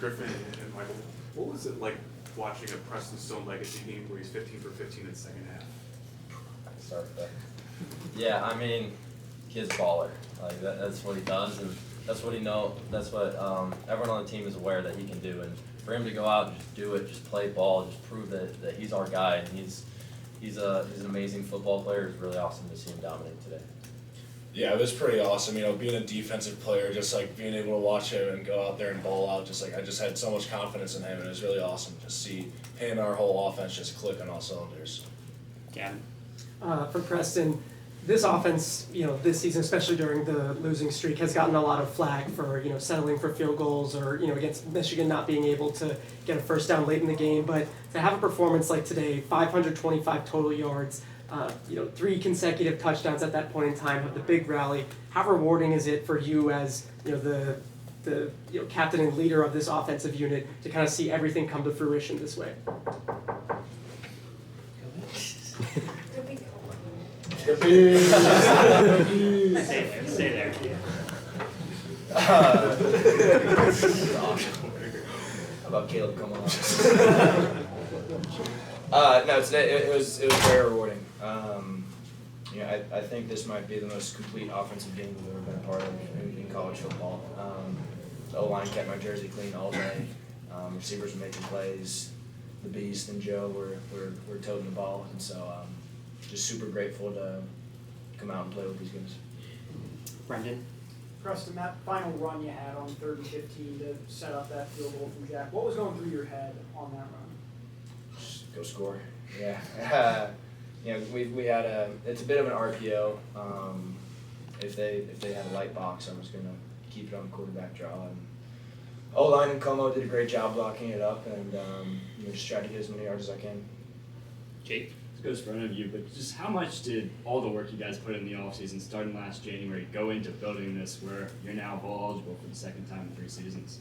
Griffin and Michael, what was it like watching a Preston Stone legacy game where he's 15 for 15 in the second half? Start with that. Yeah, I mean, kid's baller. Like that's what he does, and that's what he know. That's what everyone on the team is aware that he can do. And for him to go out and just do it, just play ball, just prove that he's our guy, and he's an amazing football player. It's really awesome to see him dominate today. Yeah, it was pretty awesome. Being a defensive player, just like being able to watch him and go out there and ball out, just like I just had so much confidence in him, and it was really awesome to see him and our whole offense just click on all cylinders. Gavin? For Preston, this offense, this season, especially during the losing streak, has gotten a lot of flack for, settling for field goals or, against Michigan not being able to get a first down late in the game. But to have a performance like today, 525 total yards, 3 consecutive touchdowns at that point in time, have the big rally. How rewarding is it for you as, the captain and leader of this offensive unit to kind of see everything come to fruition this way? Stay there. How about Caleb Komolafe? No, today it was very rewarding. I think this might be the most complete offensive game we've ever been a part of in college football. The O-line kept my jersey clean all day. Receivers were making plays. The Beast and Joe were toting the ball, and so just super grateful to come out and play with these guys. Brendan? Preston, that final run you had on 3rd and 15 to set up that field goal from Jack, what was going through your head on that run? Just go score. Yeah. We had it's a bit of an RPO. If they had a light box, I was gonna keep it on the quarterback draw. And O-line and Como did a great job blocking it up, and just trying to get as many yards as I can. Jake? This goes for any of you, but just how much did all the work you guys put in the offseason starting last January go into building this where you're now bowl eligible for the second time in 3 seasons?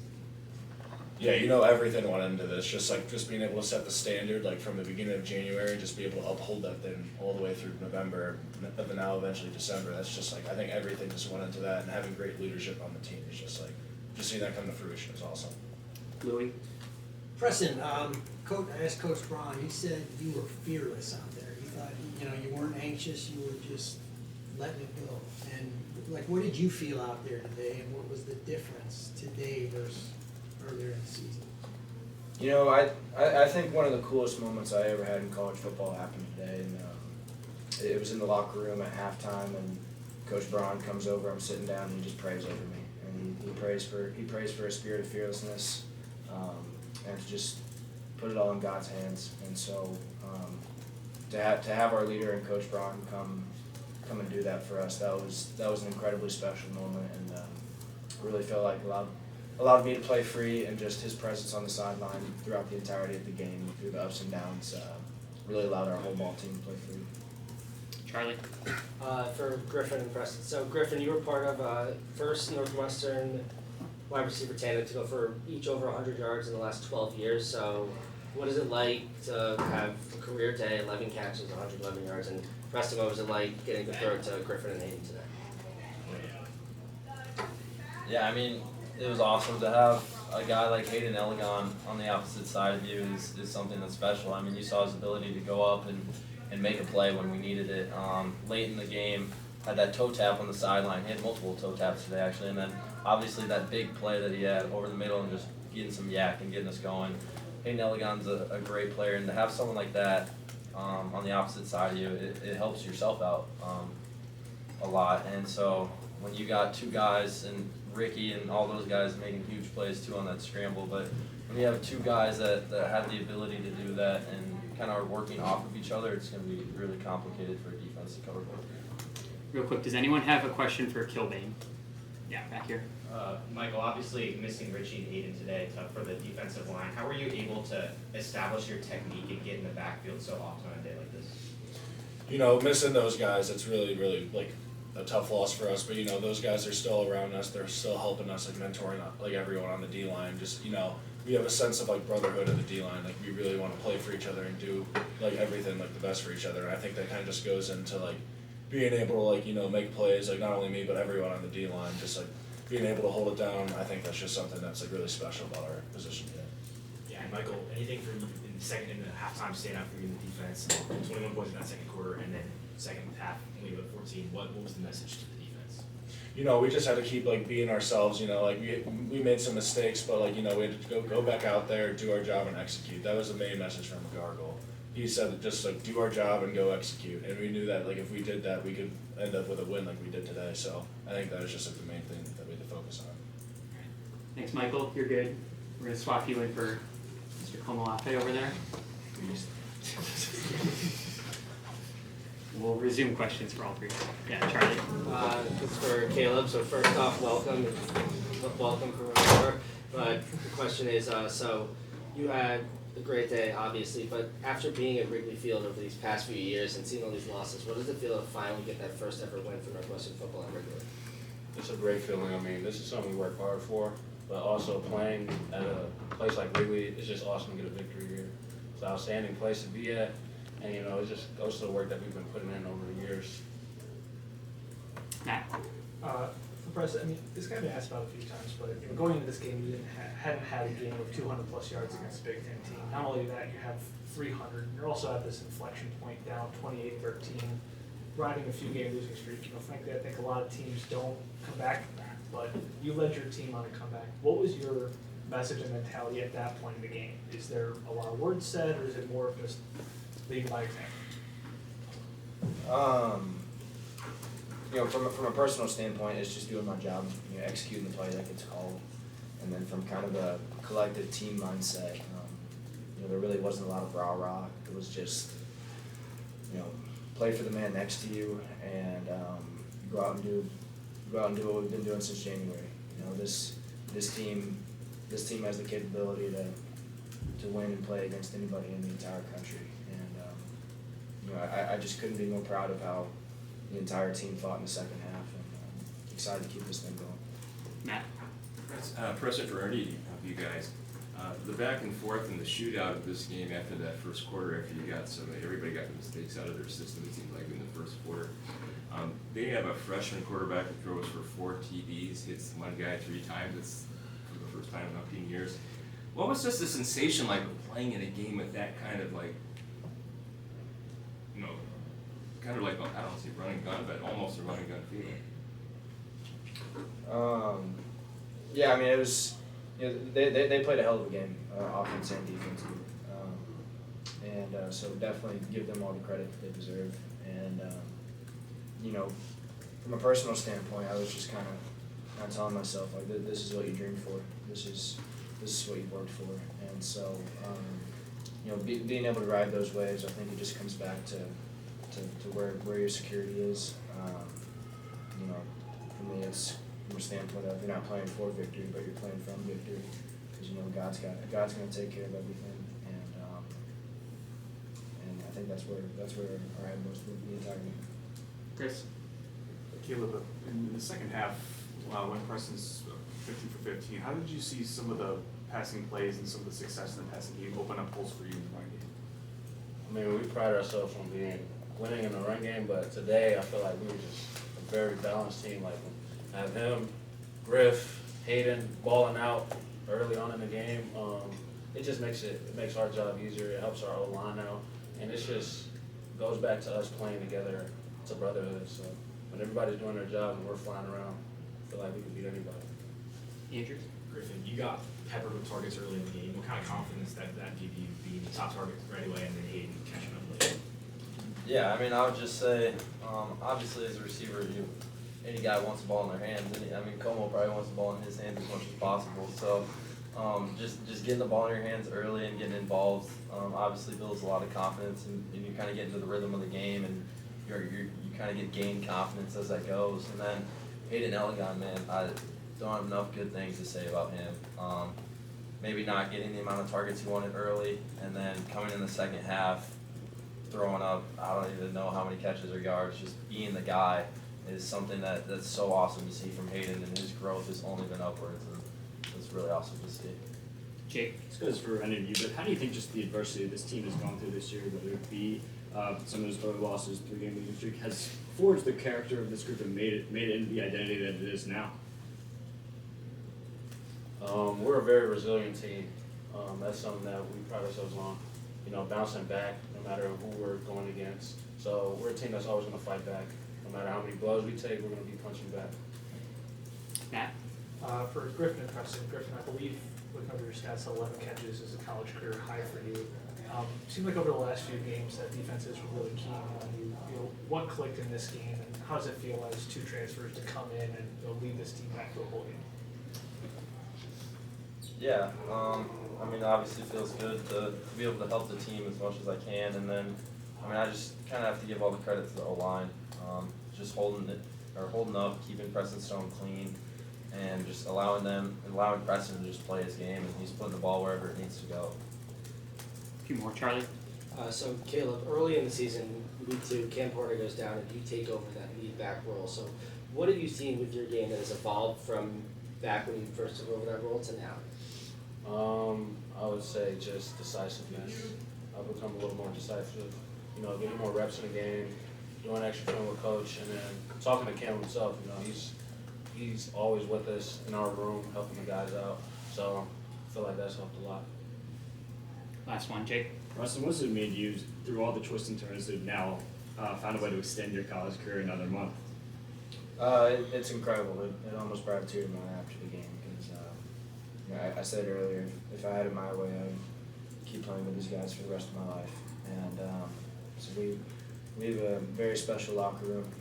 Yeah, everything went into this. Just being able to set the standard, from the beginning of January, just be able to uphold that thing all the way through November, and now eventually December. That's just I think everything just went into that, and having great leadership on the team is just seeing that come to fruition is awesome. Louis? Preston, I asked Coach Braun, he said you were fearless out there. He thought, you weren't anxious, you were just letting it go. And what did you feel out there today, and what was the difference today versus earlier in the season? I think one of the coolest moments I ever had in college football happened today, and it was in the locker room at halftime, and Coach Braun comes over, I'm sitting down, and he just prays over me, and he prays for a spirit of fearlessness, and to just put it all in God's hands. And so to have our leader and Coach Braun come and do that for us, that was an incredibly special moment, and really felt like allowed me to play free, and just his presence on the sideline throughout the entirety of the game, through the ups and downs, really allowed our whole ball team to play free. Charlie? For Griffin and Preston. So Griffin, you were part of first Northwestern wide receiver tandem to go for each over 100 yards in the last 12 years. So what is it like to have a career day, 11 catches, 111 yards? And Preston, what was it like getting to throw to Griffin and Hayden today? Yeah, it was awesome to have a guy like Hayden Elligon on the opposite side of you is something that's special. You saw his ability to go up and make a play when we needed it. Late in the game, had that toe tap on the sideline. He had multiple toe taps today, actually, and then obviously that big play that he had over the middle and just getting some yak and getting us going. Hayden Elligon's a great player, and to have someone like that on the opposite side of you, it helps yourself out a lot. And so when you got 2 guys, and Ricky and all those guys making huge plays too on that scramble, but when you have 2 guys that have the ability to do that and kind of are working off of each other, it's going to be really complicated for a defense to cover both. Real quick, does anyone have a question for Kilbane? Yeah, back here. Michael, obviously missing Richie and Hayden today for the defensive line. How were you able to establish your technique and get in the backfield so often on a day like this? Missing those guys, it's really, really a tough loss for us. But those guys are still around us. They're still helping us, mentoring everyone on the D line. Just we have a sense of brotherhood of the D line. We really want to play for each other and do everything the best for each other. And I think that kind of just goes into being able to make plays. Not only me but everyone on the D line. Just being able to hold it down, I think that's just something that's like really special about our position today. Yeah, and Michael, anything for you in the halftime standout for you in the defense? 21 points in that second quarter, and then second half only about 14. What was the message to the defense? You know, we just had to keep like being ourselves. You know, like we made some mistakes, but like, you know, we had to go back out there, do our job, and execute. That was the main message from Gargle. He said just like do our job and go execute, and we knew that like if we did that, we could end up with a win like we did today. So I think that was just like the main thing that we had to focus on. Thanks, Michael. You're good. We're gonna swap you in for Mr. Komolafe over there. We'll resume questions for all three. Yeah, Charlie. It's for Caleb. So first off, welcome for whatever. But the question is, so you had a great day, obviously, but after being at Wrigley Field over these past few years and seeing all these losses, what does it feel to finally get that first ever win for Northwestern Football at Wrigley? It's a great feeling. I mean, this is something we work hard for, but also playing at a place like Wrigley, it's just awesome to get a victory here. It's an outstanding place to be at, and you know, it just goes to the work that we've been putting in over the years. Matt. For Preston, I mean, this guy been asked about a few times, but you know, going into this game, you hadn't had a game of 200 plus yards against a Big Ten team. Not only that, you have 300. You're also at this inflection point down 28-13, riding a few game losing streak. You know, frankly, I think a lot of teams don't come back from that, but you led your team on a comeback. What was your message and mentality at that point in the game? Is there a lot of words said, or is it more of just leading by example? You know, from a personal standpoint, it's just doing my job, you know, executing the play that gets called. And then from kind of a collective team mindset, you know, there really wasn't a lot of rah-rah. It was just, you know, play for the man next to you and go out and do what we've been doing since January. You know, this team has the capability to win and play against anybody in the entire country. And you know, I just couldn't be more proud of how the entire team fought in the second half, and excited to keep this thing going. Matt. Preston for any of you guys. The back and forth and the shootout of this game after that first quarter, after everybody got the mistakes out of their system, it seemed like in the first quarter. They have a freshman quarterback that throws for 4 TDs, hits one guy 3 times. It's for the first time in 15 years. What was just the sensation like of playing in a game with that kind of like, you know, kind of like, I don't say running gun, but almost a running gun feeling? Yeah, I mean, it was, you know, they played a hell of a game, offense and defense. So definitely give them all the credit that they deserve. And, you know, from a personal standpoint, I was just kind of telling myself, like, this is what you dreamed for. This is what you worked for. And so, you know, being able to ride those waves, I think it just comes back to where your security is. You know, for me, it's from a standpoint of you're not playing for victory, but you're playing from victory, because you know God's going to take care of everything, and I think that's where our head was with the entire game. Chris. Caleb, in the second half, when Preston's 15 for 15, how did you see some of the passing plays and some of the success in the passing game open up holes for you in the run game? I mean, we pride ourselves on winning in the run game, but today I feel like we were just a very balanced team. Like, have him, Griff, Hayden balling out early on in the game. It just makes our job easier. It helps our O-line out, and it's just goes back to us playing together. It's a brotherhood. So when everybody's doing their job and we're flying around, I feel like we can beat anybody. Andrew. Griffin, you got peppered with targets early in the game. What kind of confidence that gave you being the top target right away and then Hayden catching up later? Yeah, I mean, I would just say, obviously as a receiver, any guy wants the ball in their hands. Como probably wants the ball in his hands as much as possible. So just getting the ball in your hands early and getting involved obviously builds a lot of confidence, and you kind of get into the rhythm of the game, and you kind of gain confidence as that goes. And then Hayden Elligon, man, I don't have enough good things to say about him. Maybe not getting the amount of targets he wanted early, and then coming in the second half, throwing up, I don't even know how many catches or yards, just being the guy is something that's so awesome to see from Hayden, and his growth has only been upwards, and it's really awesome to see. Jake, this goes for any of you, but how do you think just the adversity this team has gone through this year, whether it be some of those early losses, 3-game losing streak, has forged the character of this group and made it into the identity that it is now? We're a very resilient team. That's something that we pride ourselves on. You know, bouncing back no matter who we're going against. So we're a team that's always going to fight back. No matter how many blows we take, we're going to be punching back. Matt? For Griffin and Preston, Griffin, I believe, looking over your stats, 11 catches is a college career high for you. Seemed like over the last few games that defenses were really keen on you. You know, what clicked in this game, and how does it feel as two transfers to come in and lead this team back to a bowl game? Yeah, I mean, obviously it feels good to be able to help the team as much as I can, and then, I mean, I just kind of have to give all the credit to the O-line, just holding up, keeping Preston Stone clean, and just allowing Preston to just play his game, and he's putting the ball wherever it needs to go. A few more, Charlie? So Caleb, early in the season, week 2, Cam Porter goes down and you take over that lead back role. So what have you seen with your game that has evolved from back when you first took over that role to now? I would say just decisiveness. I've become a little more decisive. You know, getting more reps in the game, doing extra training with coach, and then talking to Cam himself. You know, he's always with us in our room, helping the guys out. So I feel like that's helped a lot. Last one, Jake. Preston, what's it made you, through all the twists and turns, to have now found a way to extend your college career another month? It's incredible. It almost brought a tear to my eye after the game because you know, I said earlier, if I had it my way, I would keep playing with these guys for the rest of my life. And so we have a very special locker room.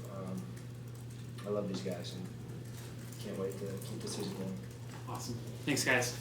I love these guys and can't wait to keep the season going. Awesome. Thanks, guys.